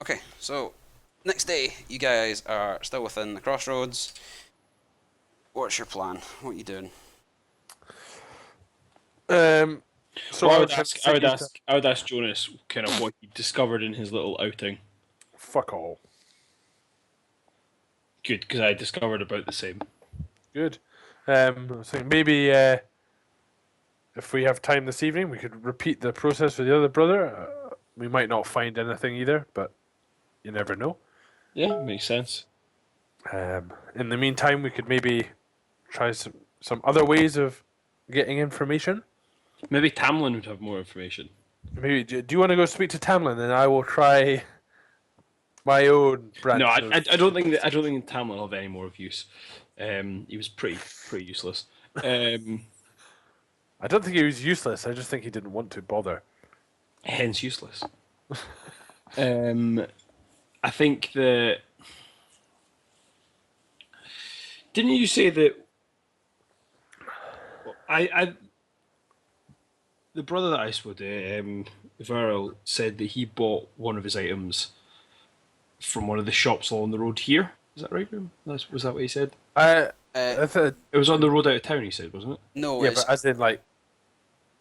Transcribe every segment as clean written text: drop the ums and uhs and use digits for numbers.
Okay, so next day, you guys are still within the crossroads. What's your plan? What are you doing? Um, so Well, I was going to say to I would ask Jonas kind of what he discovered in his little outing. fuck all. Good, because I discovered about the same. Good. I was thinking maybe if we have time this evening, we could repeat the process with the other brother. We might not find anything either, but you never know. Yeah, makes sense. In the meantime, we could maybe try some other ways of getting information. Maybe Tamlin would have more information. Maybe do you want to go speak to Tamlin, and I will try my own No, branch of. I don't think Tamlin will have any more of use. He was pretty useless. I don't think he was useless. I just think he didn't want to bother. Hence useless. I think that didn't you say that I the brother that I spoke to, Viral, said that he bought one of his items from one of the shops along the road here. Is that right? Was that what he said? I thought, It was on the road out of town. He said, wasn't it? No, yeah, it's but as in like,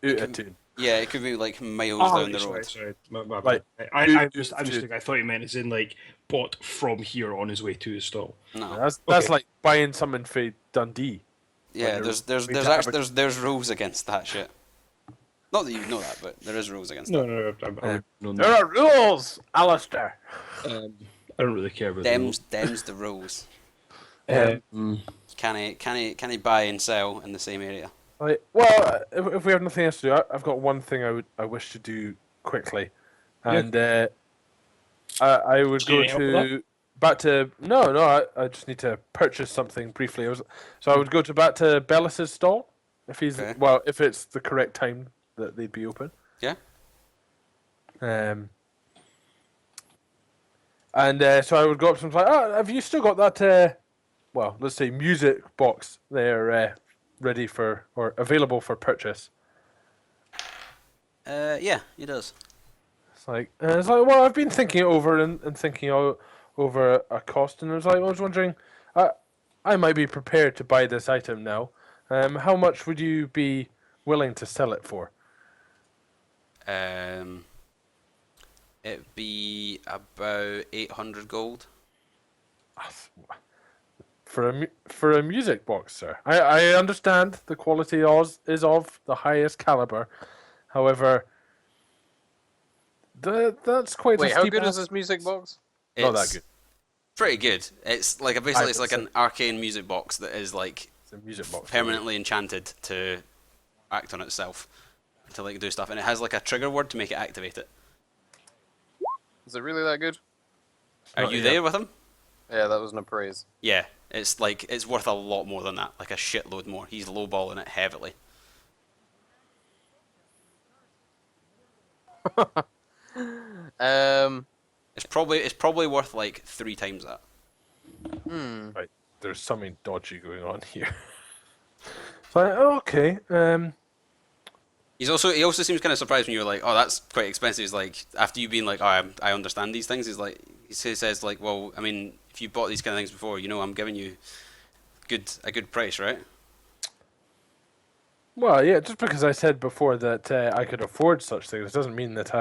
can- tune. yeah, it could be like miles down the road. Sorry. My Like, bad. I to- just I thought he meant as in like bought from here on his way to his stall. No, That's Okay. like buying something for Dundee. yeah, you're there's way to actually Aberdeen. there's rules against that shit. Not that you know that, but there is rules against No, that. I don't There are rules, Alistair. I don't really care about the Them's the rules. rules. Can he buy and sell in the same area? Like, well, if we have nothing else to do, I've got one thing I wish to do quickly, and I would Do you go need help with to back to no. I just need to purchase something briefly. So I would go to back to Bellis's stall if he's Okay. if it's the correct time that they'd be open. Yeah. Um, and so I would go up to him and say, "Oh, have you still got that? Well, let's say music box there, ready for or available for purchase." Yeah, he does. It's like, well, I've been thinking it over and thinking over a cost, and I was wondering, I might be prepared to buy this item now. How much would you be willing to sell it for? It'd be about 800 gold. For a music box, sir. I understand the quality is of the highest caliber. However, that's quite Wait, a how steep good is ask. this music box? Not that It's good. pretty good. It's like basically it's like an 5%. arcane music box that is like It's a music box. permanently enchanted to act on itself to like do stuff, and it has like a trigger word to make it activate it. Is it really that good? Are not you yet. there with him? Yeah, that was an appraise. Yeah, it's like it's worth a lot more than that, like a shitload more. He's lowballing it heavily. Um, It's probably worth like 3 times that. Right, there's something dodgy going on here. So, oh, okay. He also seems kind of surprised when you were like, "Oh, that's quite expensive." He's like, after you being like, "Oh, I understand these things." He's like, says like, "Well, I mean, if you bought these kind of things before, you know, I'm giving you a good price, right?" Well, yeah, just because I said before that I could afford such things doesn't mean that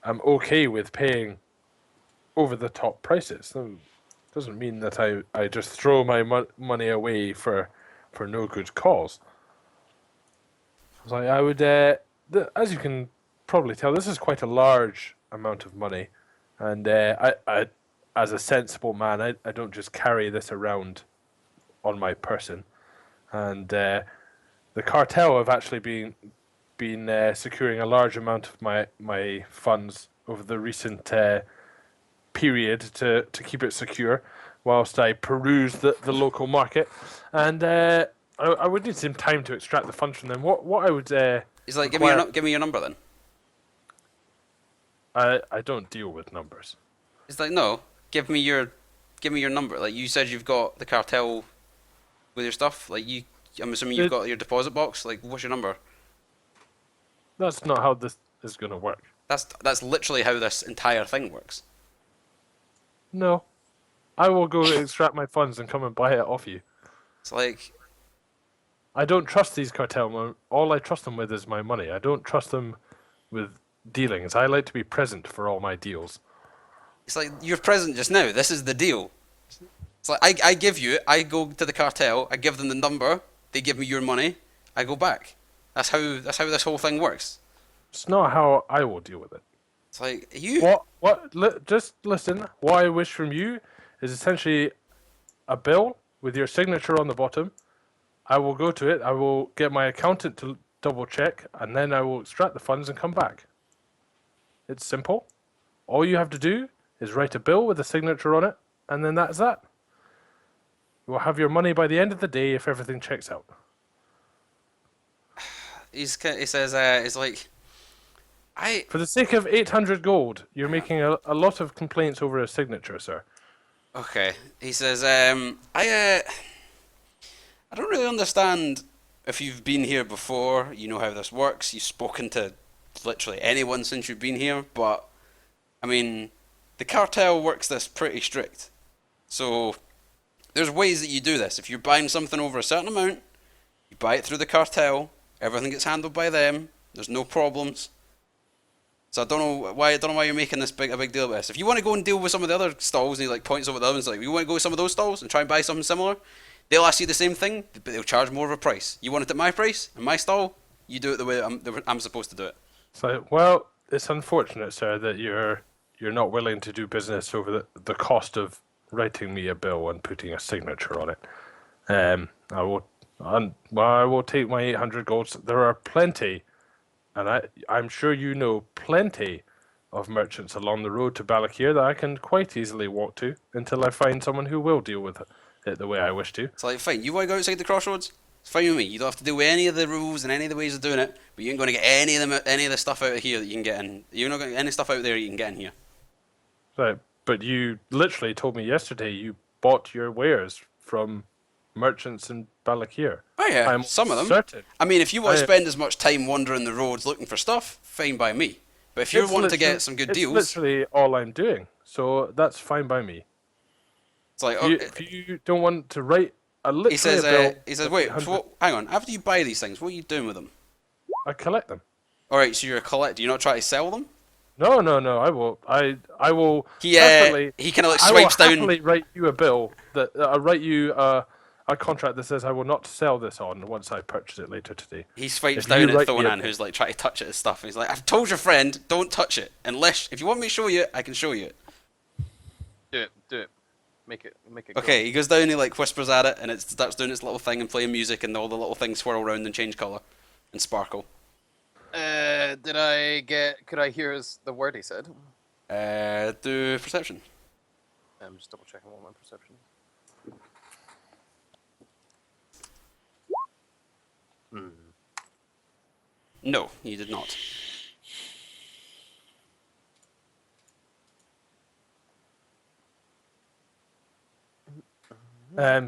I'm okay with paying over the top prices. Doesn't mean that I just throw my money away for no good cause. So I would, as you can probably tell, this is quite a large amount of money, and I, as a sensible man, I don't just carry this around on my person, and the cartel have actually been securing a large amount of my funds over the recent period to keep it secure, whilst I peruse the local market, and I would need some time to extract the funds from them. What I would He's like, require- give me your number then." I don't deal with numbers. He's like, "No, give me your number. Like you said, you've got the cartel with your stuff. Like I'm assuming you've got your deposit box. Like, what's your number?" That's not how this is going to work. That's literally how this entire thing works. No. I will go extract my funds and come and buy it off you. It's like, I don't trust these cartel men. All I trust them with is my money. I don't trust them with dealings. I like to be present for all my deals. it's like you're present just now. This is the deal. It's like I go to the cartel, I give them the number, they give me your money, I go back. That's how this whole thing works. It's not how I will deal with it. It's like you. Just listen. What I wish from you is essentially a bill with your signature on the bottom. I will go to it. I will get my accountant to double check, and then I will extract the funds and come back. It's simple. All you have to do is write a bill with a signature on it, and then that's that. You will have your money by the end of the day if everything checks out. He says it's like For the sake of 800 gold, you're making a lot of complaints over a signature, sir. okay. He says I don't really understand if you've been here before, you know how this works, you've spoken to literally anyone since you've been here, but I mean, the cartel works this pretty strict. So there's ways that you do this. If you're buying something over a certain amount, you buy it through the cartel, everything gets handled by them, there's no problems. So I don't know why you're making a big deal about this. If you want to go and deal with some of the other stalls, and he like points over the others, like you want to go to some of those stalls and try and buy something similar, they'll ask you the same thing, but they'll charge more of a price. You want it at my price, in my stall, you do it the way I'm supposed to do it. So, well, it's unfortunate, sir, that you're not willing to do business over the cost of writing me a bill and putting a signature on it. I will take my 800 golds. There are plenty, and I'm sure you know plenty of merchants along the road to Balakir that I can quite easily walk to until I find someone who will deal with it the way I wish to. It's like, fine, you want to go outside the crossroads? It's fine with me. You don't have to deal with any of the rules and any of the ways of doing it, but you ain't going to get any of the stuff out of here that you can get in. You're not going to get any stuff out there you can get in here. Right, but you literally told me yesterday you bought your wares from merchants in Balakir. Oh yeah, I'm some of them. certain. I mean, if you want to spend as much time wandering the roads looking for stuff, fine by me. But if you're wanting to get some good deals, it's literally all I'm doing, so that's fine by me. it's like If you don't want to write a bill, he says, wait, so hang on. After you buy these things, what are you doing with them? I collect them. All right, so you're a collector. You're not trying to sell them. No. I will. I will. He kind of like I will swipes down. happily write you a bill that I write you a contract that says I will not sell this on once I purchase it later today. He swipes If down you at write me a Thonan, bill. who's like trying to touch at his stuff. He's like, I've told your friend, don't touch it. Unless, if you want me to show you it, I can show you it. Do it. Make it go. Okay, he goes down, he like whispers at it, and it starts doing its little thing and playing music, and all the little things swirl around and change colour and sparkle. Could I hear the word he said? Do perception. I'm just double checking what my perception is. No, you did not.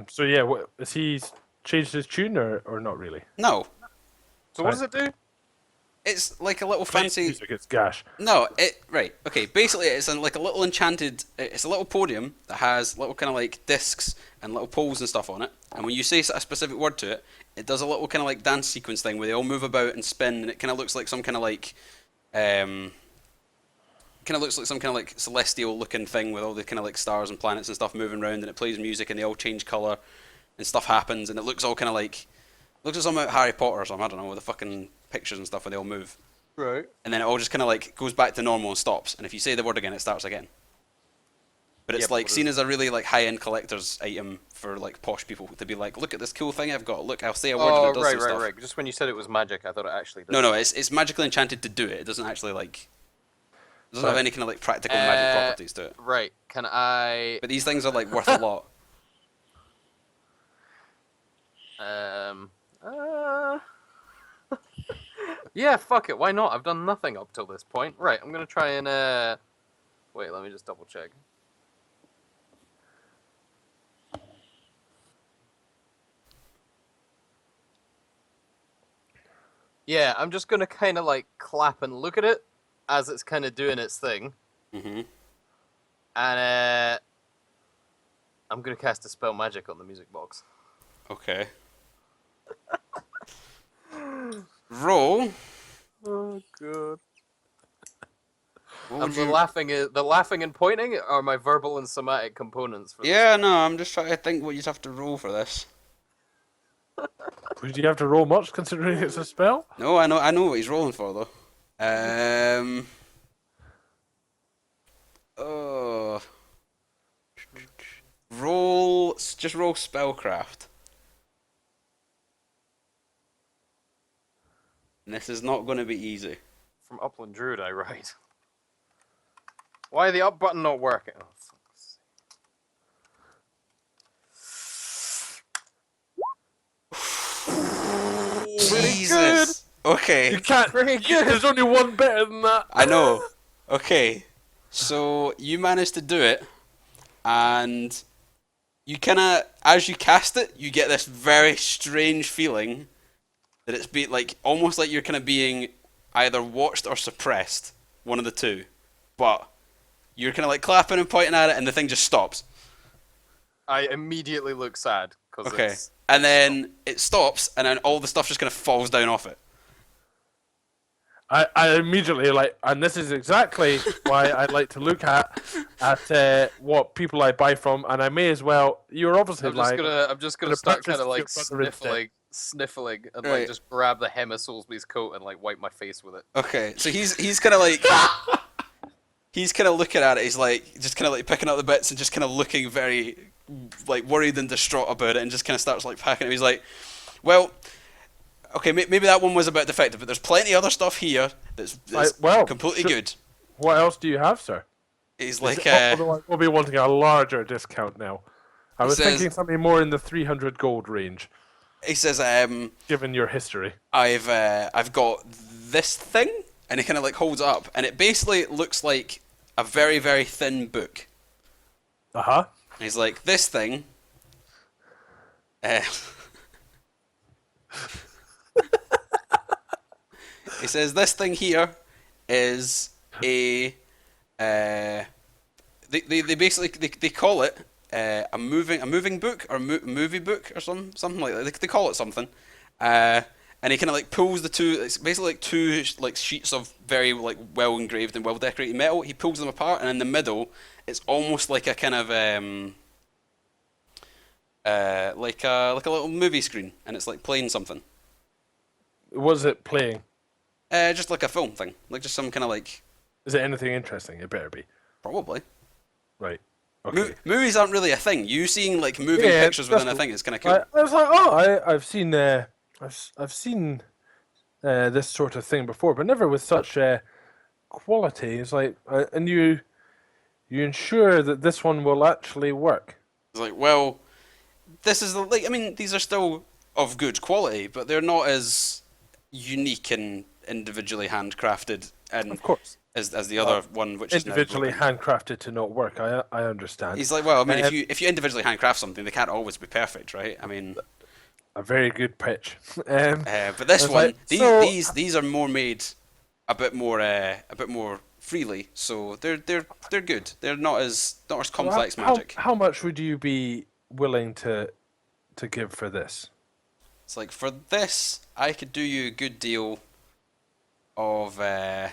So yeah, has he changed his tune or not really? No, So what does it do? it's like a little fancy. Music, it's gash. No, right. Okay, basically it's like a little enchanted. It's a little podium that has little kind of like discs and little poles and stuff on it. And when you say a specific word to it, it does a little kind of like dance sequence thing where they all move about and spin, and it kind of looks like some kind of like, celestial looking thing with all the kind of like stars and planets and stuff moving around, and it plays music and they all change color, and stuff happens, and it looks all kind of like, looks like something out of Harry Potter or something. I don't know, with the fucking pictures and stuff where they all move. Right. And then it all just kind of like goes back to normal and stops. And if you say the word again, it starts again. But it's Yeah, but like what seen is as a really like high-end collector's item for like posh people to be like, look at this cool thing I've got. Look, I'll say a word and Oh, it does some stuff. right. Just when you said it was magic, I thought it actually did. No, it's magically enchanted to do it. It doesn't actually like, it doesn't have any kind of like practical magic properties to it. Right. Can I? But these things are like worth a lot. Yeah, fuck it. Why not? I've done nothing up till this point. Right. I'm gonna try and wait. Let me just double check. Yeah, I'm just gonna kind of like clap and look at it, as it's kind of doing its thing, Mm-hmm. and I'm gonna cast a spell magic on the music box. Okay. Roll. Oh god. What And would the you... laughing and pointing are my verbal and somatic components for Yeah, no, I'm just trying to think what you'd have to roll for this. Would you have to roll much considering it's a spell? No, I know what he's rolling for though. Oh, just roll spellcraft. And this is not going to be easy. From Upland Druid, I write. Why the up button not working? Oh, fuck's Jesus. Okay. You can't. Pretty good. There's only one better than that. I know. Okay. So you managed to do it, and you kind of, as you cast it, you get this very strange feeling that it's like almost like you're kind of being either watched or suppressed, one of the two. But you're kind of like clapping and pointing at it, and the thing just stops. I immediately look sad because Okay. And then it stops, and then all the stuff just kind of falls down off it. I immediately and this is exactly why I like to look at what people I buy from, and I may as well. You're obviously I'm just gonna gonna start purchase kind of like your brother instead. sniffling, and Right. like just grab the hem of Soulsby's coat and like wipe my face with it. Okay, so he's kind of like he's kind of looking at it. He's like just kind of like picking up the bits and just kind of looking very like worried and distraught about it, and just kind of starts like packing it. He's like, well, okay, maybe that one was a bit defective, but there's plenty of other stuff here that's completely good. What else do you have, sir? He's like, Otherwise, we'll be wanting a larger discount now. I was says- thinking something more in the 300 gold range, he says, given your history. I've got this thing, and he kind of like holds it up, and it basically looks like a very very thin book. Uh huh. And he's like, this thing. He says this thing here is a. They basically they call it a moving book or movie book or something like that. They call it something. And he kind of like pulls the two. It's basically like two like sheets of very like well engraved and well decorated metal. He pulls them apart, and in the middle, it's almost like a kind of like a little movie screen, and it's like playing something. Was it playing? Just like a film thing, like just some kind of like Is it anything interesting? It better be. probably. Right. Okay. Movies aren't really a thing. You seeing like moving Yeah, pictures within a that's- thing is kind of cool. I was like, oh, I've seen I've seen this sort of thing before, but never with such quality. It's like, and you ensure that this one will actually work. It's like, well, this is like, I mean, these are still of good quality, but they're not as unique and individually handcrafted and Of course, as the other one, which is now individually broken. handcrafted to not work. I understand. He's like, well, I mean, Um, if you individually handcraft something, they can't always be perfect, right? I mean, A very good pitch. but this It's one, like, so- these are more made a bit more freely, so they're good. They're not as complex how, magic. How much would you be willing to give for this? It's like, for this, I could do you a good deal of hang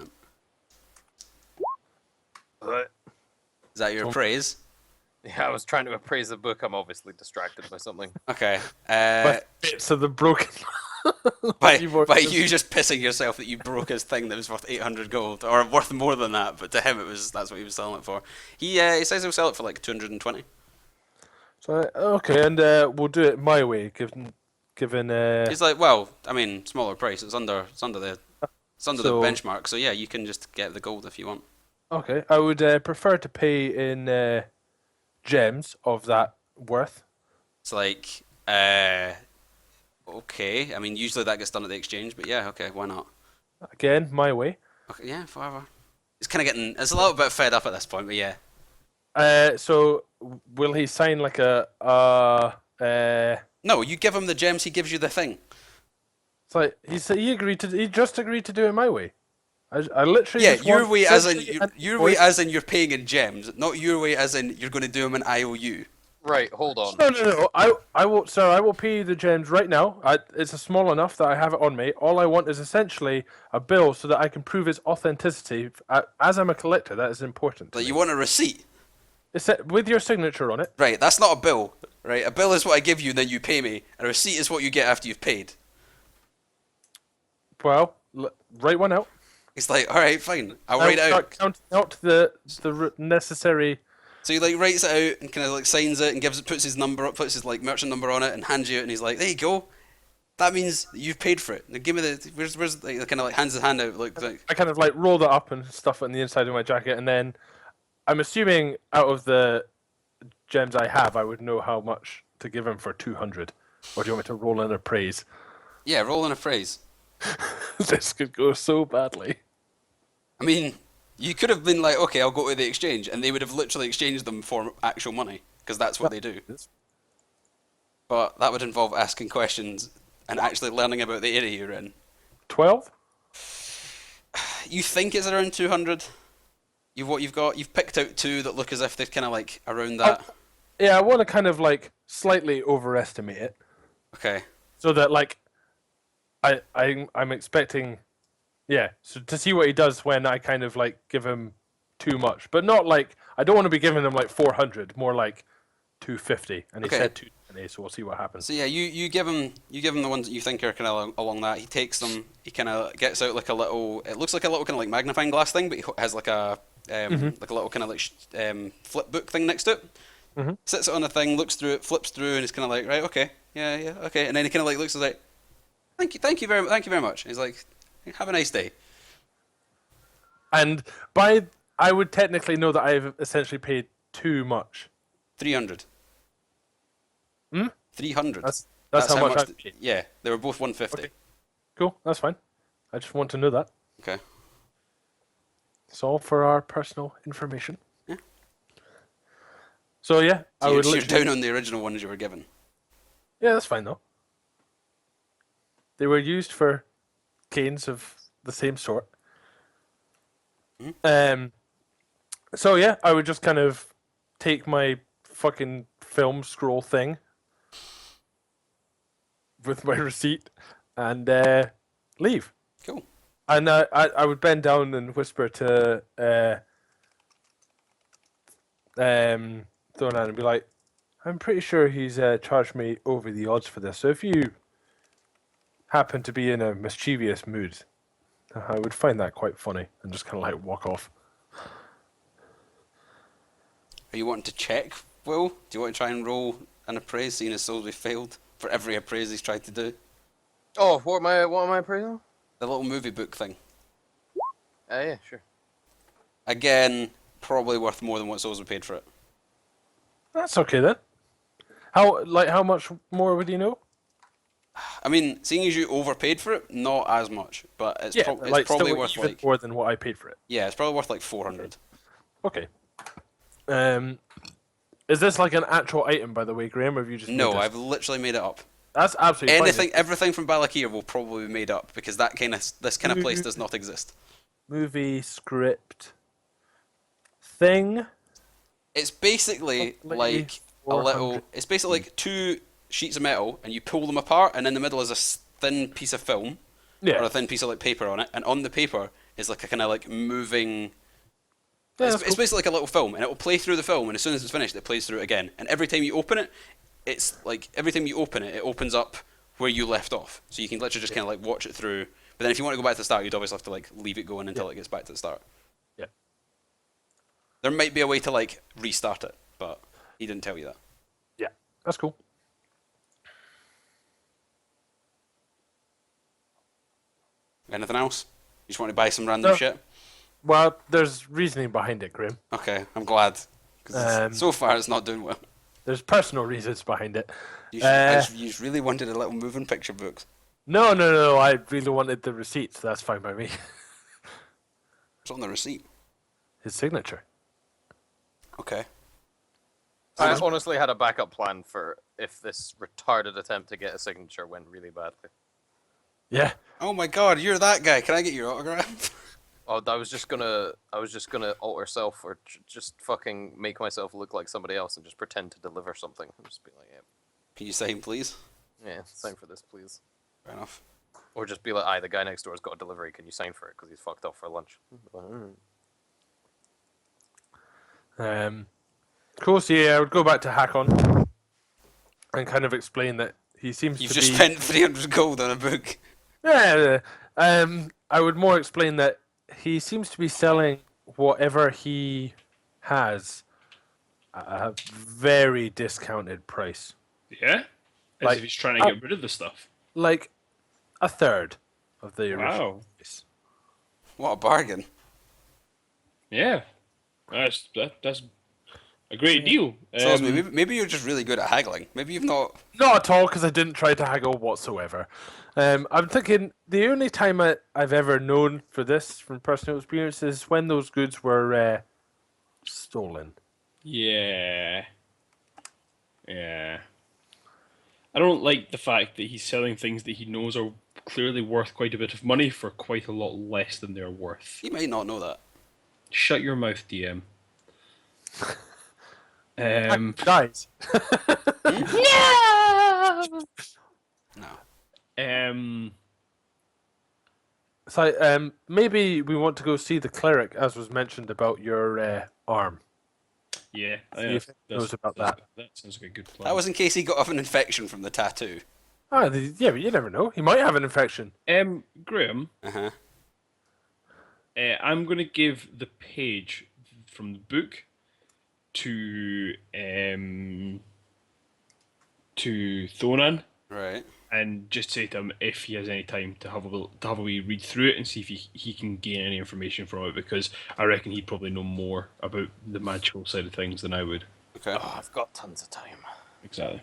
on. Is that your praise? Yeah, I was trying to appraise the book. I'm obviously distracted by something. Okay. But bits of the broken. By keyboard. you just pissing yourself that you broke his thing that was worth 800 gold, or worth more than that, but to him that's what he was selling it for. He says he'll sell it for like 220. So okay, and we'll do it my way, given. He's like, well, I mean, smaller price. It's under the So- benchmark. So yeah, you can just get the gold if you want. Okay, I would prefer to pay in gems of that worth. It's like, okay. I mean, usually that gets done at the exchange, but yeah, okay, why not? Again, my way. Okay, yeah, whatever. It's kind of getting. It's a little bit fed up at this point, but yeah. So will he sign like a No, you give him the gems. He gives you the thing. it's like he said he just agreed to do it my way. I literally Yeah, just your want way as in essentially your way invoice. as in you're paying in gems, not your way as in you're going to do them in IOU. Right, hold on. No. I will, sir. I will pay you the gems right now. It's a small enough that I have it on me. All I want is essentially a bill so that I can prove its authenticity. As I'm a collector, that is important to Like me. you want a receipt, It's with your signature on it. right? That's not a bill, right? A bill is what I give you, then you pay me. A receipt is what you get after you've paid. Well, write one out. It's like, all right, fine, I'll I'll write it out. start counting out the necessary. So he like writes it out and kind of like signs it and puts his number up, puts his like merchant number on it and hands you it, and he's like, there you go. That means you've paid for it. Now give me the where's like kind of like hands his hand out like I kind of like roll that up and stuff it on the inside of my jacket, and then I'm assuming out of the gems I have, I would know how much to give him for 200. Or do you want me to roll in a praise? yeah, roll in a phrase. This could go so badly. I mean, you could have been like, okay, I'll go to the exchange, and they would have literally exchanged them for actual money because that's what they do. But that would involve asking questions and actually learning about the area you're in. 12? You think it's around 200? You've picked out two that look as if they're kind of like around that. Yeah, I want to kind of like slightly overestimate it. Okay. So that like I'm expecting, yeah, so to see what he does when I kind of like give him too much, but not like I don't want to be giving him like 400, more like 250, and he Okay. said 220, so we'll see what happens. So yeah, you give him the ones that you think are kind of along that. He takes them. He kind of gets out like a little. It looks like a little kind of like magnifying glass thing, but he has like a like a little kind of like flip book thing next to it. Mhm. Sits it on a thing, looks through it, flips through, and he's kind of like, right, okay, yeah, okay, and then he kind of like looks and is like, thank you very much. And he's like, have a nice day. And I would technically know that I've essentially paid too much. 300. Hmm? 300. That's how much I've paid. Yeah, they were both 150. Okay. Cool, that's fine. I just want to know that. Okay. It's all for our personal information. Yeah. So yeah, So I would you're literally... down on the original ones you were given. Yeah, that's fine though. They were used for canes of the same sort. So yeah, I would just kind of take my fucking film scroll thing with my receipt and leave. Cool. And I would bend down and whisper to Thonan and be like, I'm pretty sure he's charged me over the odds for this. So if you happen to be in a mischievous mood, I would find that quite funny and just kind of like walk off. Are you wanting to check, Will? Do you want to try and roll an appraise, seeing as Salisbury failed for every appraise he's tried to do? Oh, what am I appraising? The little movie book thing. Yeah, sure. Again, probably worth more than what Salisbury paid for it. That's okay then. How much more would you know? I mean, seeing as you overpaid for it, not as much, but it's, Yeah, it's like probably still worth even like more than what I paid for it. yeah, it's probably worth like 400. Okay. Is this like an actual item, by the way, Graham, or have you just No, made this? I've literally made it up. That's absolutely Anything, fine. everything from Balakir will probably be made up because this kind of place does not exist. Movie script thing. It's basically Probably like a 400. little. It's basically like two sheets of metal, and you pull them apart, and in the middle is a thin piece of film Yeah. or a thin piece of like paper on it, and on the paper is like a kind of like moving. Yeah, It's, that's it's cool. basically like a little film, and it will play through the film, and as soon as it's finished, it plays through it again. And every time you open it, it's like every time you open it, it opens up where you left off. So you can literally just kind of like watch it through. But then if you want to go back to the start, you'd obviously have to like leave it going until it gets back to the start. Yeah. There might be a way to like restart it, but he didn't tell you that. Yeah, that's cool. Anything else? You just want to buy some random No. shit? Well, there's reasoning behind it, Graham. Okay, I'm glad. 'Cause so far it's not doing well. There's personal reasons behind it. You just really wanted a little moving picture book. No. I really wanted the receipts. That's fine by me. It's on the receipt. His signature. Okay. I honestly had a backup plan for if this retarded attempt to get a signature went really badly. Yeah. Oh my god, you're that guy. Can I get your autograph? Oh, I was just gonna alter self or just fucking make myself look like somebody else and just pretend to deliver something. And just be like, Can you sign, please? yeah, sign for this, please. Fair enough. Or just be like, aye, the guy next door's got a delivery. Can you sign for it? Because he's fucked off for lunch. Cool. So yeah, I would go back to Hakon and kind of explain that he seems You've to just be. spent 300 gold on a book. Yeah. I would more explain that he seems to be selling whatever he has at a very discounted price, Yeah? As Like, if he's trying to get rid of the stuff. like a third of the original Wow. price. What a bargain. Yeah. That's a great deal. So maybe you're just really good at haggling. Maybe you've not. Not at all, because I didn't try to haggle whatsoever. I'm thinking the only time I've ever known for this from personal experience is when those goods were stolen. Yeah. Yeah. I don't like the fact that he's selling things that he knows are clearly worth quite a bit of money for quite a lot less than they're worth. He might not know that. Shut your mouth, DM. Guys. No. So maybe we want to go see the cleric, as was mentioned about your arm. Yeah, See if he knows about that. That sounds like a good plan. That was in case he got off an infection from the tattoo. Yeah, but you never know. He might have an infection. Graham, Uh-huh. I'm going to give the page from the book to Thonan, Right. and just say to him if he has any time to have a wee read through it and see if he can gain any information from it, because I reckon he'd probably know more about the magical side of things than I would. Okay. Oh, I've got tons of time. Exactly.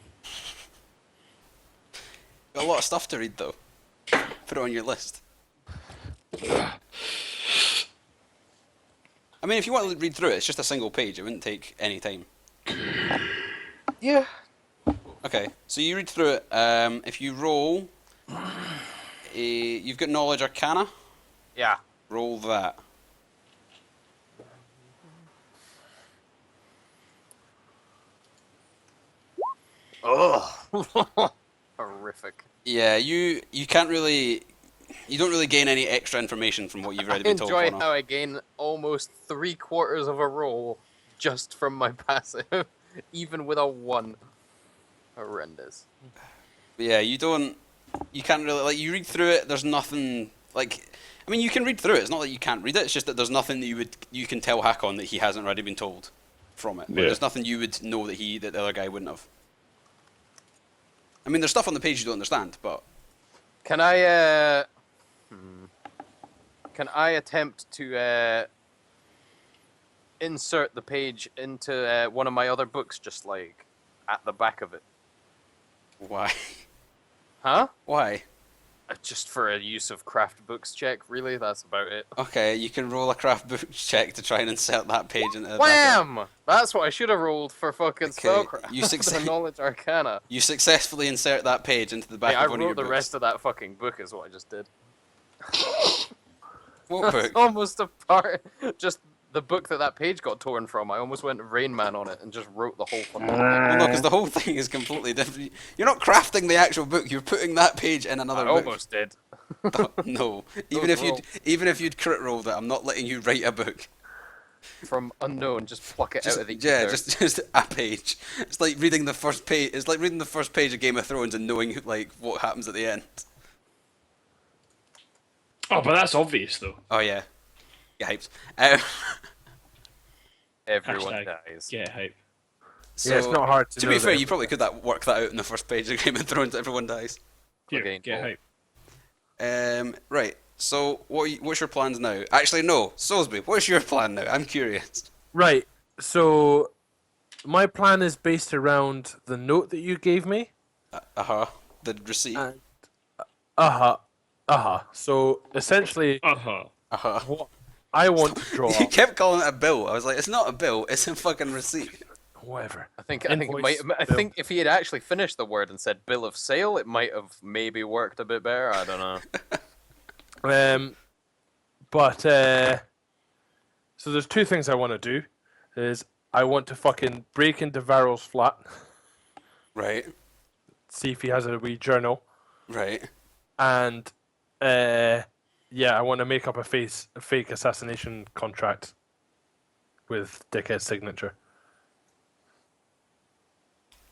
Got a lot of stuff to read, though. Put it on your list. I mean, if you want to read through it, it's just a single page. It wouldn't take any time. Yeah. Okay, so you read through it. If you roll, you've got Knowledge Arcana. Yeah. Roll that. Ugh. Horrific. Yeah, you can't really, you don't really gain any extra information from what you've already been told. Enjoy Connor. how I gain almost 3/4 of a roll just from my passive, even with a 1. Horrendous. But yeah, you can't really, like, you read through it, there's nothing, like, I mean, you can read through it, it's not that you can't read it, it's just that there's nothing that you can tell Hakon that he hasn't already been told from it. Yeah. There's nothing you would know that the other guy wouldn't have. I mean, there's stuff on the page you don't understand, but... Can I attempt to insert the page into one of my other books, just like at the back of it? Why? Huh? Why? Just for a use of craft books check, really? That's about it. Okay, you can roll a craft book check to try and insert that page into the back of it. Wham! That's what I should have rolled for fucking Okay, spellcraft. you The knowledge arcana. You successfully insert that page into the back Hey, I of one of your wrote the books. rest of that fucking book is what I just did. What book? Almost a part. Just the book that page got torn from. I almost went Rain Man on it and just wrote the whole fucking thing. Well, no, because the whole thing is completely different. You're not crafting the actual book. You're putting that page in another I book. almost did. No, was even if you'd crit rolled it, I'm not letting you write a book. From unknown, just pluck it Just, out of the yeah, ether. just a page. It's like reading the first page. It's like reading the first page of Game of Thrones and knowing like what happens at the end. Oh, but that's obvious though. Oh yeah, get hyped. Everyone Hashtag dies. Get hype. So, Yeah, it's not hard to To know be fair, that. you probably could work that out in the first page of Game of Thrones. Everyone dies. Here, Okay, get cool. hype. Right. So what's your plans now? Actually, no, Soulsby. What's your plan now? I'm curious. Right. So my plan is based around the note that you gave me. The receipt. So essentially, Uh-huh. what I want to draw. You kept calling it a bill. I was like, it's not a bill. It's a fucking receipt. whatever. I think it might. Invoice, I bill. think if he had actually finished the word and said bill of sale, it might have maybe worked a bit better. I don't know. But so there's two things I want to do. Is I want to fucking break into Varro's flat, Right. see if he has a wee journal, Right. and yeah, I want to make up a fake assassination contract with Dickhead's signature.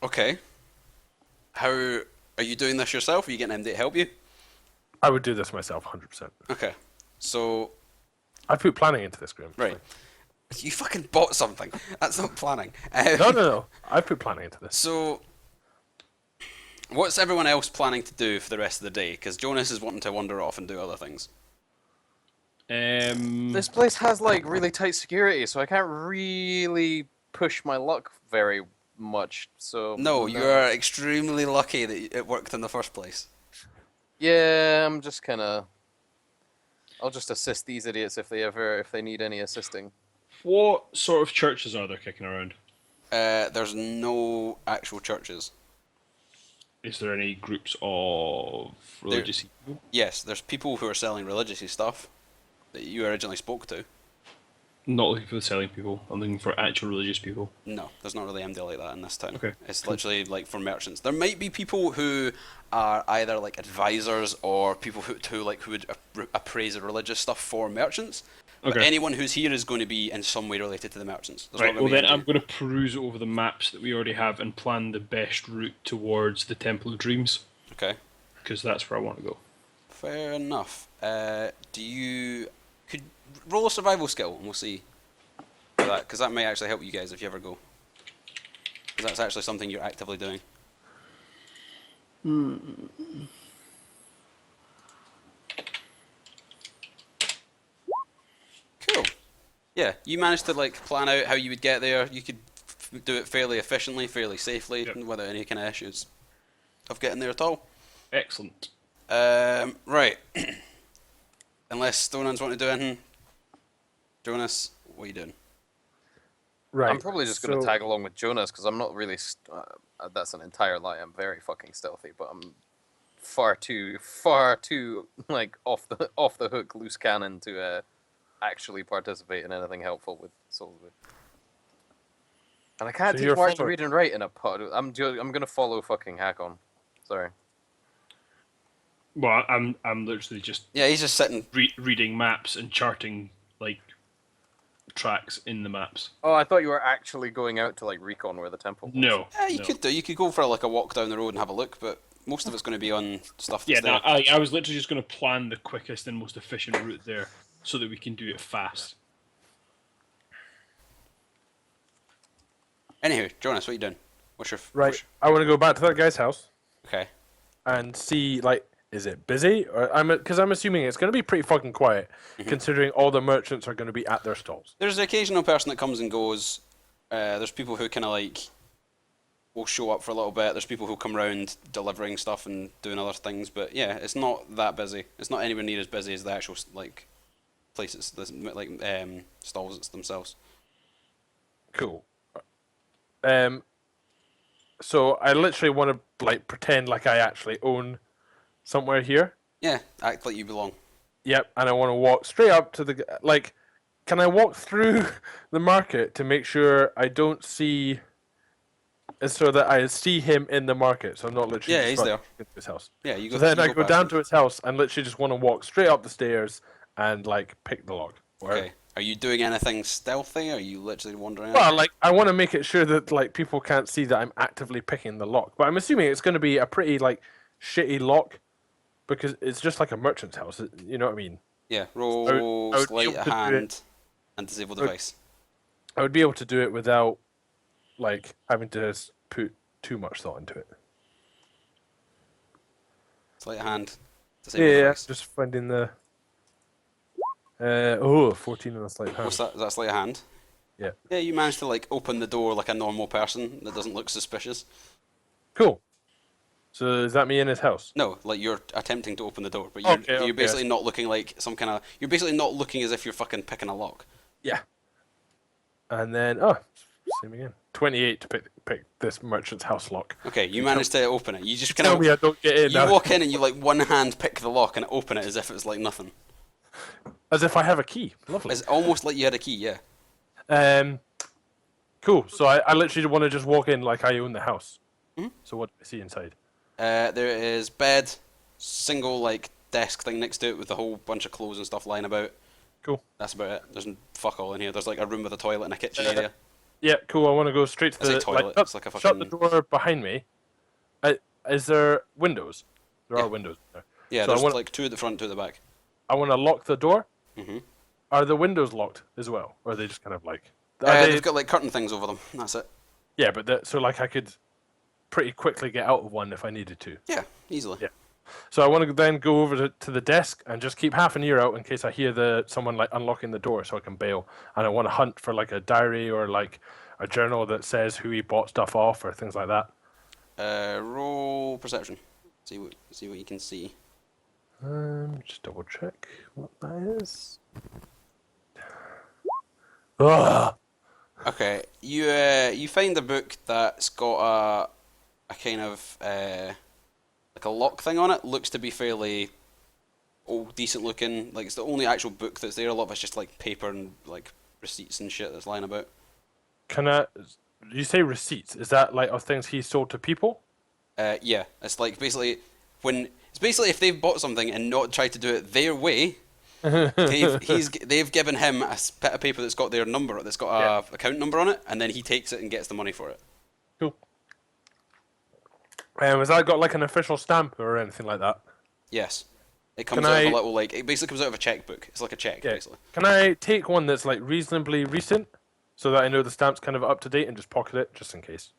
Okay. How are you doing this yourself? Are you getting him to help you? I would do this myself, 100%. Okay. So, I put planning into this, Graham. right. You fucking bought something. That's not planning. No. I put planning into this. So, what's everyone else planning to do for the rest of the day? Because Jonas is wanting to wander off and do other things. This place has like really tight security, so I can't really push my luck very much. So No, you are extremely lucky that it worked in the first place. Yeah, I'm just kind of. I'll just assist these idiots if they need any assisting. What sort of churches are there kicking around? There's no actual churches. Is there any groups of religious people? Yes, there's people who are selling religious stuff that you originally spoke to. Not looking for the selling people. I'm looking for actual religious people. No, there's not really MD like that in this town. Okay, It's cool. literally like for merchants. There might be people who are either like advisors or people who would appraise the religious stuff for merchants. But Okay. anyone who's here is going to be in some way related to the merchants. There's not Right, gonna well be then any- I'm going to peruse over the maps that we already have and plan the best route towards the Temple of Dreams, Okay, because that's where I want to go. fair enough. Could roll a survival skill and we'll see for that, because that might actually help you guys if you ever go. Because that's actually something you're actively doing. Cool. Yeah, you managed to like plan out how you would get there. You could do it fairly efficiently, fairly safely, Yep. without any kind of issues of getting there at all. Excellent. Right. Unless Stonans want to do anything. Jonas, what are you doing? Right. I'm probably just going to so- tag along with Jonas because I'm not really. That's an entire lie. I'm very fucking stealthy, but I'm far too like off the hook loose cannon to actually participate in anything helpful with Soulsby. And I can't So teach you're Mark to following- read and write in a pod. I'm gonna follow fucking Hakon. Sorry. Well, I'm literally just Yeah, he's just sitting. reading maps and charting like tracks in the maps. Oh, I thought you were actually going out to like recon where the temple was. No. Yeah, you no. could do. You could go for like a walk down the road and have a look, but most of it's going to be on stuff Yeah, that's no, there. I was literally just going to plan the quickest and most efficient route there so that we can do it fast. Anywho, Jonas, what are you doing? What's your Right. I want to go back to that guy's house Okay. and see, like, is it busy? Or because I'm assuming it's going to be pretty fucking quiet, considering all the merchants are going to be at their stalls. There's the occasional person that comes and goes. There's people who kind of like will show up for a little bit. There's people who come around delivering stuff and doing other things. But yeah, it's not that busy. It's not anywhere near as busy as the actual like places, like stalls themselves. Cool. So I literally want to like pretend like I actually own somewhere here. Yeah, act like you belong. Yep, and I want to walk straight up to the like. Can I walk through the market to make sure I don't see, so that I see him in the market? So I'm not literally Yeah, just he's running there. into his house. Yeah, you go. So then you I go past down him. to his house and literally just want to walk straight up the stairs and like pick the lock. Okay. Are you doing anything stealthy? Are you literally wandering? Well, like I want to make it sure that like people can't see that I'm actively picking the lock. But I'm assuming it's going to be a pretty like shitty lock because it's just like a merchant's house. You know what I mean? Yeah. I Roll would be sleight able of to do hand and disable device. I would be able to do it without like having to put too much thought into it. Sleight of hand. Disable Yeah, device. just finding the. 14 on a slight hand. What's that? Is that sleight of hand? Yeah. Yeah, you managed to like open the door like a normal person that doesn't look suspicious. Cool. So is that me in his house? No, like you're attempting to open the door, but you're Okay, you're basically not looking like some kind of. You're basically not looking as if you're fucking picking a lock. Yeah. And then same again. 28 to pick this merchant's house lock. Okay, you managed to open it. You just kind Tell of me I don't get in you now. walk in and you like one hand pick the lock and open it as if it's like nothing. As if I have a key. Lovely. It's almost like you had a key. Yeah. Cool. So I literally want to just walk in like I own the house. Mhm. So what do I see inside? There is bed, single like desk thing next to it with a whole bunch of clothes and stuff lying about. Cool. That's about it. There's fuck all in here. There's like a room with a toilet and a kitchen area. Yeah, cool. I want to go straight to I say the toilet, Like, it's like a shut the fucking- door behind me. Is there windows? There Yeah. are windows there. Yeah, So there's I want like two at the front, two at the back. I want to lock the door. Mm-hmm. Are the windows locked as well, or are they just kind of like? Are they, They've got like curtain things over them. That's it. yeah, but so like I could pretty quickly get out of one if I needed to. Yeah, easily. Yeah. So I want to then go over to the desk and just keep half an ear out in case I hear someone like unlocking the door so I can bail. And I want to hunt for like a diary or like a journal that says who he bought stuff off or things like that. Roll perception. See what you can see. Just double check what that is. Ugh. Okay, you find a book that's got a kind of like a lock thing on it. Looks to be fairly old, decent looking. Like it's the only actual book that's there. A lot of it's just like paper and like receipts and shit that's lying about. You say receipts? Is that like of things he sold to people? Yeah, it's like basically if they've bought something and not tried to do it their way. They've given him a bit of paper that's got their number, that's got a account number on it, and then he takes it and gets the money for it. Cool. Has that got like an official stamp or anything like that? Yes, it comes Can out of I- a little like it basically comes out of a checkbook. It's like a check Yeah. basically. Can I take one that's like reasonably recent, so that I know the stamp's kind of up to date, and just pocket it just in case?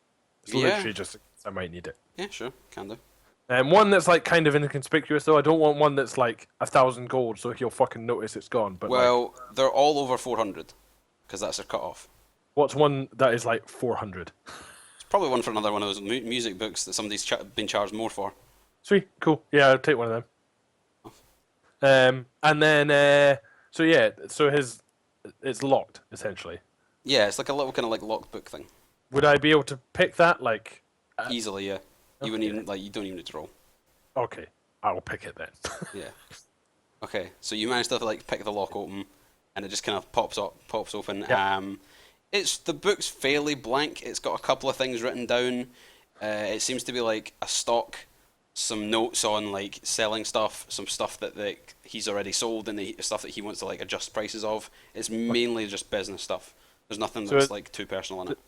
It's Yeah. literally just in case I might need it. Yeah, sure, can do. One that's like kind of inconspicuous though. I don't want one that's like 1,000 gold, so he'll fucking notice it's gone. But like, Well, they're all over 400 because that's their cut off. what's one that is like 400? It's probably one for another one of those music books that somebody's been charged more for. Sweet, cool. Yeah, I'll take one of them. And then so it's locked essentially. Yeah, it's like a little kind of like locked book thing. Would I be able to pick that? Like, Easily, yeah. You wouldn't even you don't even need to roll. okay, I'll pick it then. Yeah. Okay, so you managed to like pick the lock open, and it just kind of pops open. Yeah. It's the book's fairly blank. It's got a couple of things written down. It seems to be like a stock, some notes on like selling stuff, some stuff that like he's already sold, and the stuff that he wants to like adjust prices of. It's mainly just business stuff. There's nothing So that's like too personal in it.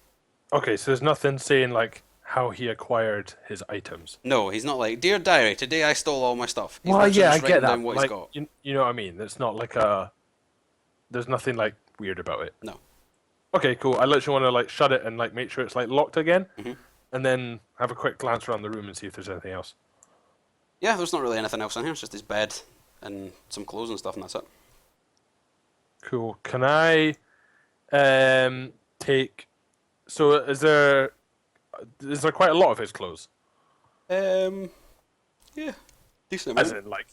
Okay, so there's nothing saying like how he acquired his items. No, he's not like, dear diary, today I stole all my stuff. He's Well, literally yeah, I just get written that. down what Like, he's got. you know what I mean? It's not like there's nothing like weird about it. No. Okay, cool. I literally want to like shut it and like make sure it's like locked again, Mhm. and then have a quick glance around the room and see if there's anything else. Yeah, there's not really anything else in here. It's just his bed and some clothes and stuff, and that's it. Cool. Can I take? So is there quite a lot of his clothes? Yeah, decent As amount. in, like,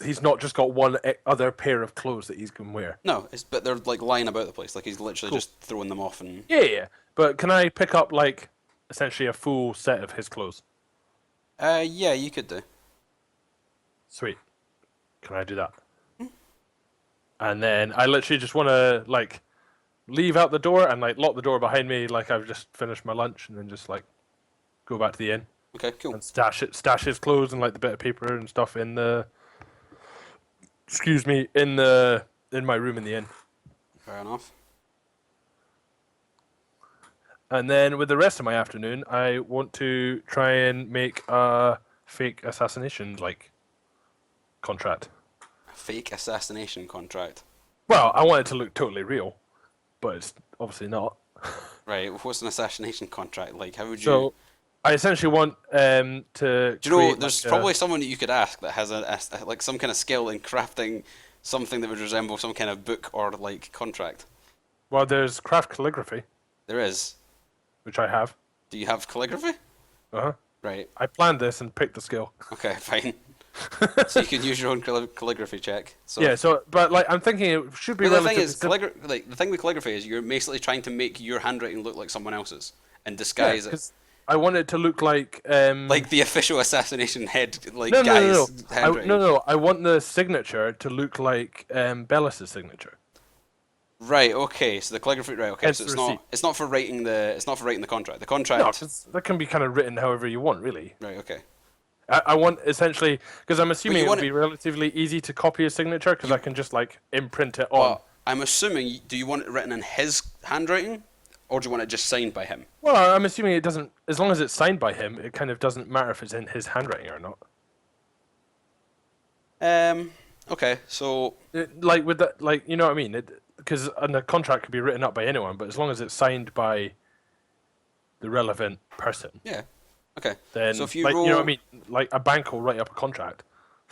he's not just got one other pair of clothes that he can wear. No, but they're like lying about the place. Like he's literally Cool. just throwing them off and. Yeah. But can I pick up like essentially a full set of his clothes? Yeah, you could do. Sweet. Can I do that? And then I literally just want to like leave out the door and like lock the door behind me, like I've just finished my lunch, and then just like go back to the inn Okay, cool. and stash his clothes and like the bit of paper and stuff in the. Excuse me, in my room in the inn. Fair enough. And then with the rest of my afternoon, I want to try and make a fake assassination like contract. A fake assassination contract. Well, I want it to look totally real, but it's obviously not. Right. What's an assassination contract like? How would you? So I essentially want to. Do you know? create, There's like, probably someone that you could ask that has like some kind of skill in crafting something that would resemble some kind of book or like contract. Well, there's craft calligraphy, There is. which I have. Do you have calligraphy? Uh huh. Right. I planned this and picked the skill. Okay. Fine. So you can use your own calligraphy check. So Yeah. So, but like, I'm thinking it should be But the thing relatively is, simple. like the thing with calligraphy is you're basically trying to make your handwriting look like someone else's and disguise it, because I want it to look like like the official assassination head, like no, no, no, guy's no. handwriting. No. I want the signature to look like Bellis's signature. Right. Okay. So the calligraphy. Right. Okay. Hence So the it's not. receipt. It's not for writing the contract. The No, contract. 'cause that can be kind of written however you want, really. Right. Okay. I want essentially because I'm assuming you it want would be relatively easy to copy a signature because I can just like imprint it on. But I'm assuming. Do you want it written in his handwriting, or do you want it just signed by him? Well, I'm assuming it doesn't. As long as it's signed by him, it kind of doesn't matter if it's in his handwriting or not. Okay. So Like with that, like you know what I mean? Because the contract could be written up by anyone, but as long as it's signed by the relevant person, yeah. Okay. then So if you like roll, you know what I mean? Like a bank will write up a contract.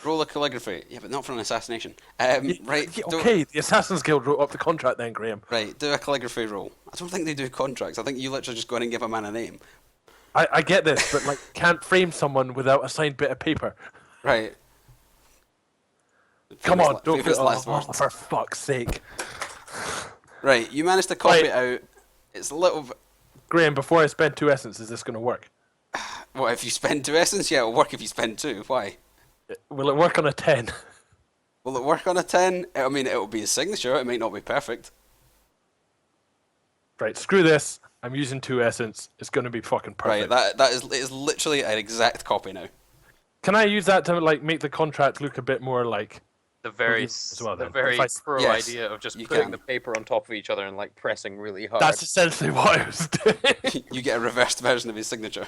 roll a calligraphy. Yeah, but not for an assassination. Right. Yeah, do- okay, the Assassin's Guild wrote up the contract then, Graham. Right. Do a calligraphy roll. I don't think they do contracts. I think you literally just go in and give a man a name. I get this, but like can't frame someone without a signed bit of paper. Right. Come Famous on, la- don't famous oh, last oh, words. for fuck's sake. Right, you managed to copy Right. it out. It's a little. Graham, before I spend 2 essence, is this going to work? What if you spend 2 essence? Yeah, it'll work if you spend 2. Why? Will it work on a 10? Will it work on a 10? I mean, it'll be a signature. It might not be perfect. Right, screw this. I'm using 2 essence. It's going to be fucking Right, perfect. that is literally an exact copy now. Can I use that to like make the contract look a bit more like The very, as well, the then. very If I- pro Yes, idea of just you putting can. the paper on top of each other and like pressing really hard. That's essentially what I was doing. You get a reversed version of his signature.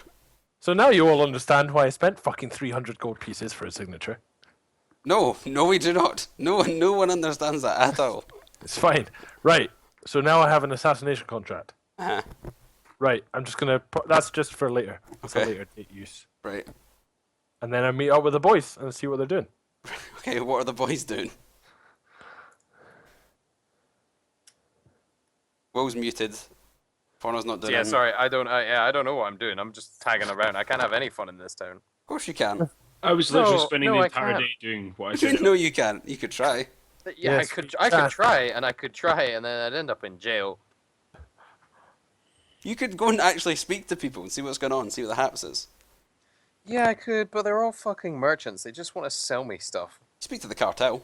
So now you all understand why I spent fucking 300 gold pieces for a signature. No, we do not. No one understands that at all. It's fine. Right. So now I have an assassination contract. Uh-huh. Right. I'm just gonna put. That's just for later. That's Okay. a later date use. Right. And then I meet up with the boys and see what they're doing. Okay, what are the boys doing? Will's muted. Porno's not doing Yeah, anything. sorry, I don't know what I'm doing. I'm just tagging around. I can't have any fun in this town. Of course you can. I was literally No, spending no, the I entire can't. day doing what I said. No, you can't. You could try. Yeah, Yes, I can. could try, and I could try, and then I'd end up in jail. You could go and actually speak to people and see what's going on, see what the haps is. Yeah, I could, but they're all fucking merchants. They just want to sell me stuff. Speak to the cartel.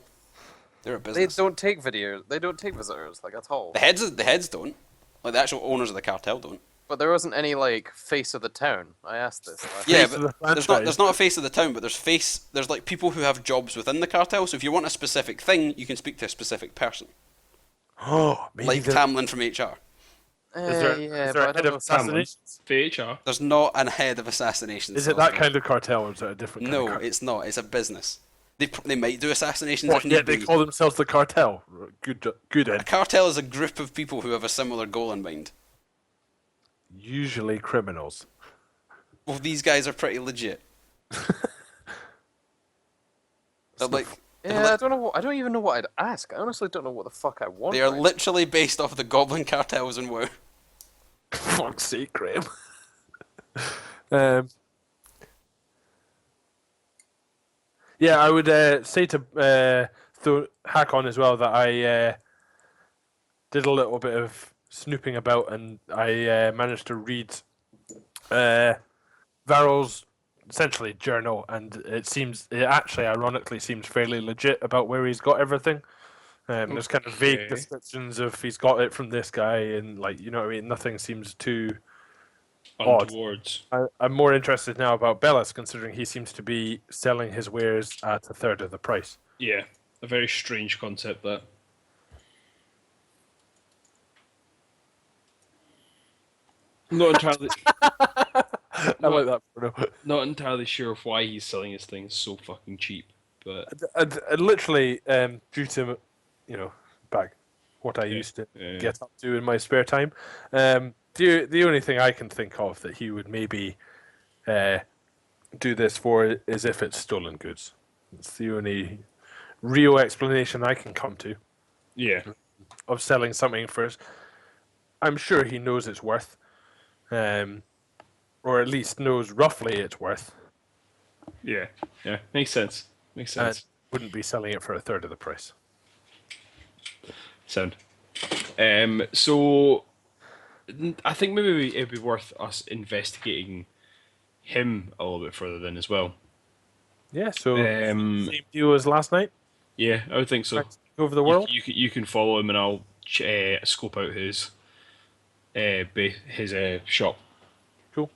They're a They business. don't take videos. They don't take visitors, like at all. The heads don't. Like the actual owners of the cartel don't. But there wasn't any like face of the town. I asked this. last Yeah, Face of but the there's not a face of the town, but there's like people who have jobs within the cartel. So if you want a specific thing, you can speak to a specific person, Oh, maybe like there- Tamlin from HR. Is there, yeah, is there but a I head don't of know. assassinations? VHR. There's not a head of assassinations. Is it that kind of cartel or is it a different kind No, of cartel? it's not. It's a business. They might do assassinations What, if yeah, need they be. call themselves the cartel. Good A Ed. cartel is a group of people who have a similar goal in mind. Usually criminals. Well, these guys are pretty legit. They're like, Yeah, I don't know. I don't even know what I'd ask. I honestly don't know what the fuck I want. they are right literally based off the goblin cartels in WoW. Fuck's sake, Graham. Yeah, I would say to Hakon as well that I did a little bit of snooping about and I managed to read Varro's essentially journal, and it actually ironically seems fairly legit about where he's got everything. There's kind of vague Okay. descriptions of he's got it from this guy, and like you know what I mean. Nothing seems too odd. Untowards. I'm more interested now about Bellis, considering he seems to be selling his wares at a third of the price. Yeah, a very strange concept that. Not entirely, I like that. Bruno. not entirely sure of why he's selling his things so fucking cheap, but And literally, due to back what I used to yeah. get up to in my spare time, the only thing I can think of that he would maybe do this for is if it's stolen goods. It's the only real explanation I can come to Yeah, of selling something for. I'm sure he knows it's worth, or at least knows roughly it's worth. yeah, makes sense. Makes and sense. wouldn't be selling it for a third of the price. Sound. So I think maybe it'd be worth us investigating him a little bit further then as well. Yeah, so Um, same deal as last night. yeah, I would think so. Right, take over the You, world. you can follow him, and I'll scope out his shop Cool.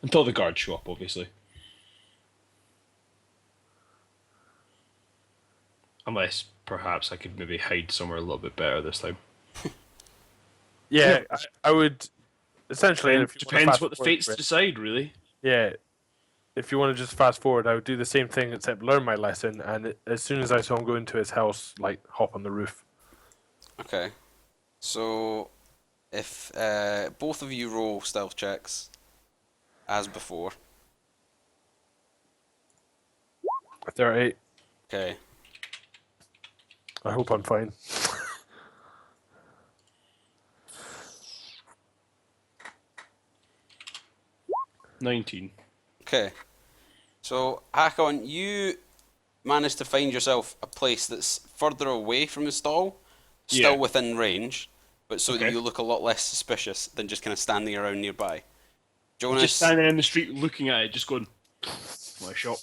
until the guards show up, obviously. Unless perhaps I could maybe hide somewhere a little bit better this time. Yeah, I would essentially. And if you want to Depends fast what the forward fates for it, decide, really. yeah, if you want to just fast forward, I would do the same thing except learn my lesson. And as soon as I saw him go into his house, like hop on the roof. Okay. So, if both of you roll stealth checks, as before. 38. Okay. I hope I'm fine. 19. Okay. So, Hakon, you managed to find yourself a place that's further away from the stall, still Yeah. within range, but so that Okay. you look a lot less suspicious than just kind of standing around nearby. Jonas, Just standing in the street looking at it, just going, my shop.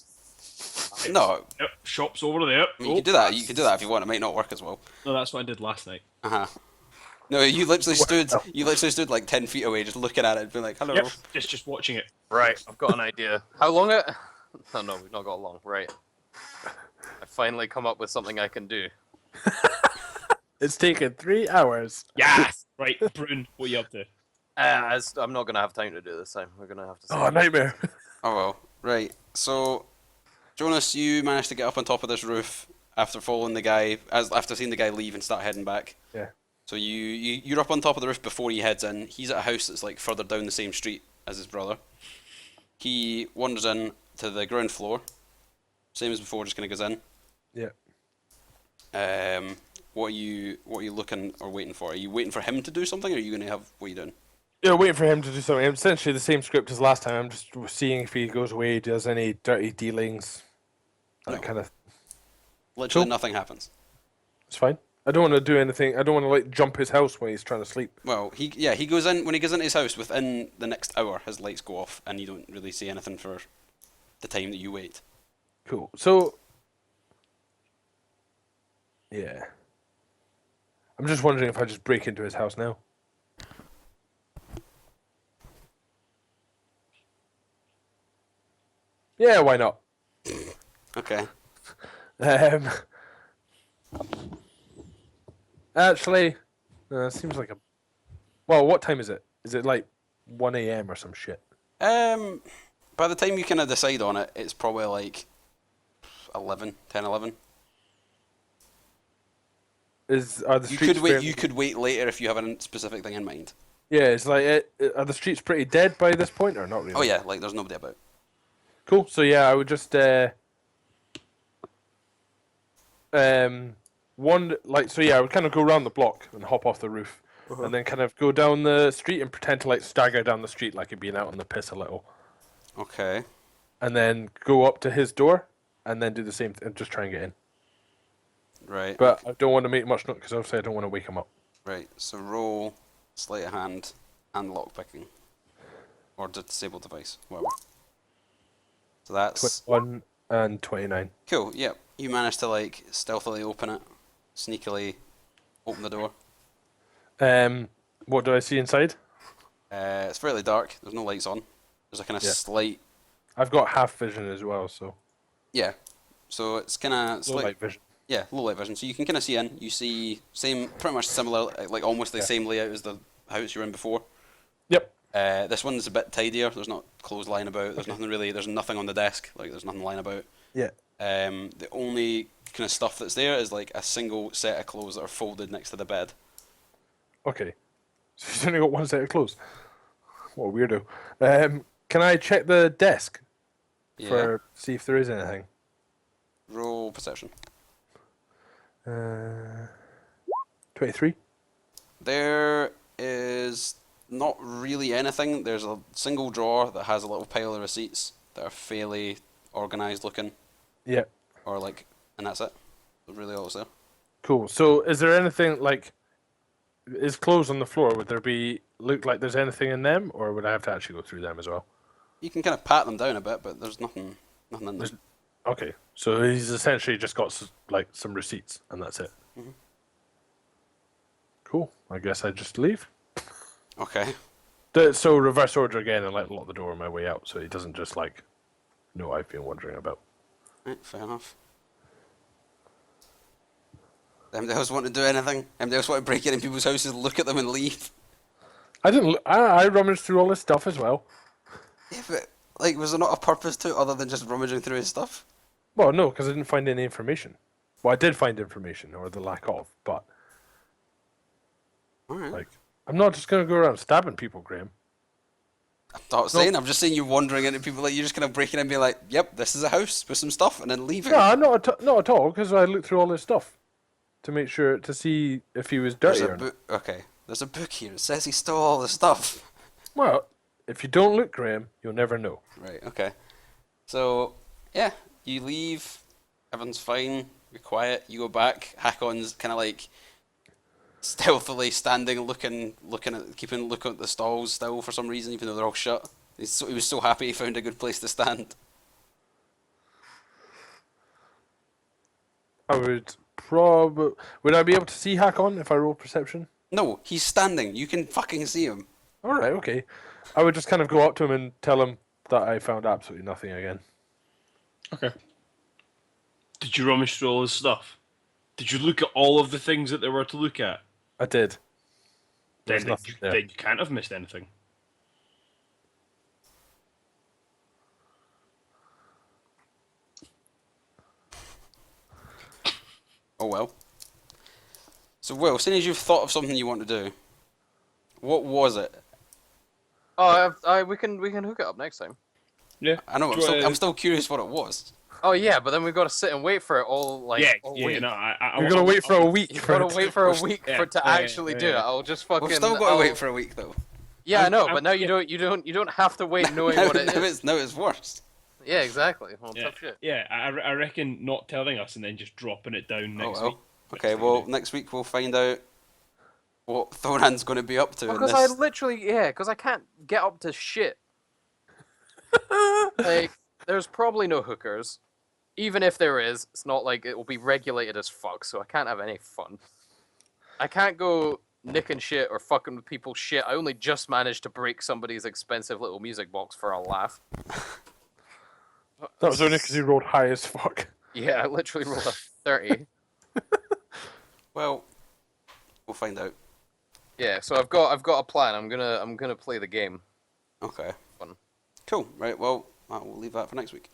no, Yep, shop's over there. I mean, you could do that. You could do that if you want. It might not work as well. No, that's what I did last night. Uh huh. No, you literally stood. Wow. You literally stood like 10 feet away, just looking at it, and being like, "Hello." Yep, just watching it. Right, I've got an idea. How long it? Oh no, we've not got long. Right. I finally come up with something I can do. It's taken 3 hours. Yes! Right, Brune, what are you up to? I'm not gonna have time to do it this time. We're gonna have to. Oh, nightmare. Oh well. Right. So, Jonas, you managed to get up on top of this roof after following the guy, after seeing the guy leave and start heading back. Yeah. So you're up on top of the roof before he heads in. He's at a house that's like further down the same street as his brother. He wanders in to the ground floor, same as before, just kind of goes in. Yeah. What are you looking or waiting for? Are you waiting for him to do something, or are you gonna have what are you doing? Yeah, waiting for him to do something. Essentially the same script as last time. I'm just seeing if he goes away, does any dirty dealings. That No. kind of. Literally Cool. nothing happens. It's fine. I don't want to do anything. I don't want to like jump his house when he's trying to sleep. Well, he goes in when he goes into his house. Within the next hour, his lights go off, and you don't really see anything for the time that you wait. Cool. So. Yeah. I'm just wondering if I just break into his house now. Yeah, why not? Okay. Um, actually, seems like a. Well, what time is it? Is it like 1 a.m. or some shit? By the time you kind of decide on it, it's probably like 10, 11. Are the You streets could wait. fairly- You could wait later if you have a specific thing in mind. Yeah, it's like are the streets pretty dead by this point or not really? Oh yeah, like there's nobody about. Cool. So yeah, I would just I would kind of go around the block and hop off the roof, and then kind of go down the street and pretend to like stagger down the street like you'd been out on the piss a little, Okay. and then go up to his door, and then do the same and just try and get in. Right. But I don't want to make much noise because obviously I don't want to wake him up. Right. So roll sleight of hand and lockpicking, or disable device, whatever. So that's 21 and 29. cool. Yep. You managed to like stealthily open it, sneakily open the door. What do I see inside? It's fairly dark. There's no lights on. There's a kind of Yeah. slight. I've got half vision as well, so Yeah. So it's kind of low slight. light vision. Yeah, low light vision. So you can kind of see in. You see pretty much similar, like almost the same layout as the house you were in before. Yep. This one's a bit tidier. There's not clothes lying about. There's nothing really. There's nothing on the desk. Like there's nothing lying about. Yeah. The only kind of stuff that's there is like a single set of clothes that are folded next to the bed. Okay. So he's only got one set of clothes. What a weirdo. Can I check the desk Yeah. for see if there is anything? Roll perception. 23. There is not really anything. There's a single drawer that has a little pile of receipts that are fairly organised looking. Yeah. or like, and that's it. That's really all it's there. Cool. So, is there anything like? Is clothes on the floor? Would there be look like there's anything in them, or would I have to actually go through them as well? You can kind of pat them down a bit, but there's nothing in them. There's- Okay, so he's essentially just got like some receipts, and that's it. Mhm. Cool. I guess I just leave. Okay. So reverse order again and like lock the door on my way out, so he doesn't just like know I've been wandering about. Right, fair enough. Anybody else want to do anything? Anybody else want to break into people's houses, look at them, and leave? I didn't. I rummaged through all this stuff as well. Yeah, but like, was there not a purpose to it other than just rummaging through his stuff? Well, no, because I didn't find any information. Well, I did find information, or the lack of, but All right. like, I'm not just gonna go around stabbing people, Graham. I'm not saying. I'm just saying you're wandering into people like you're just kind of breaking in and being like, "Yep, this is a house with some stuff," and then leaving. No, not at all, because I looked through all this stuff to make sure to see if he was There's dirty a or not. book. Okay, there's a book here. It says he stole all the stuff. Well, if you don't look, Graham, you'll never know. Right. Okay. So yeah, you leave. Everyone's fine. You're quiet. You go back. Hakon's kind of like stealthily standing, looking at the stalls still for some reason, even though they're all shut. He was so happy he found a good place to stand. I would I be able to see Hakon if I roll perception? No, he's standing. You can fucking see him. All right, okay. I would just kind of go up to him and tell him that I found absolutely nothing again. Okay. Did you rummage through all his stuff? Did you look at all of the things that there were to look at? I did. There's Then nothing there. then you can't have missed anything. Oh well. So Will, seeing as you've thought of something you want to do, what was it? Oh, we can hook it up next time. Yeah. I know. I'm still curious what it was. Oh yeah, but then we've got to sit and wait for it all like all week. No, You're gonna wait for a week. You've for got it to to- wait for a We're- week yeah, for it to yeah, actually do it. yeah. I'll just fucking. We've still got to I'll- wait for a week though. Yeah, I know, I'm- but now you don't have to wait knowing now, what it is. now it's worse. Yeah, exactly. Well, Yeah, tough shit. yeah. I reckon not telling us and then just dropping it down next well. week. Okay, Next well thing next week we'll find out what Thoran's going to be up to. Because in I this. literally, because I can't get up to shit. Like, there's probably no hookers. Even if there is, it's not like it will be regulated as fuck, so I can't have any fun. I can't go nicking shit or fucking with people's shit. I only just managed to break somebody's expensive little music box for a laugh. That was only because you rolled high as fuck. Yeah, I literally rolled a 30. Well, we'll find out. Yeah, so I've got a plan. I'm gonna play the game. Okay. Fun. Cool. Right. Well, we'll leave that for next week.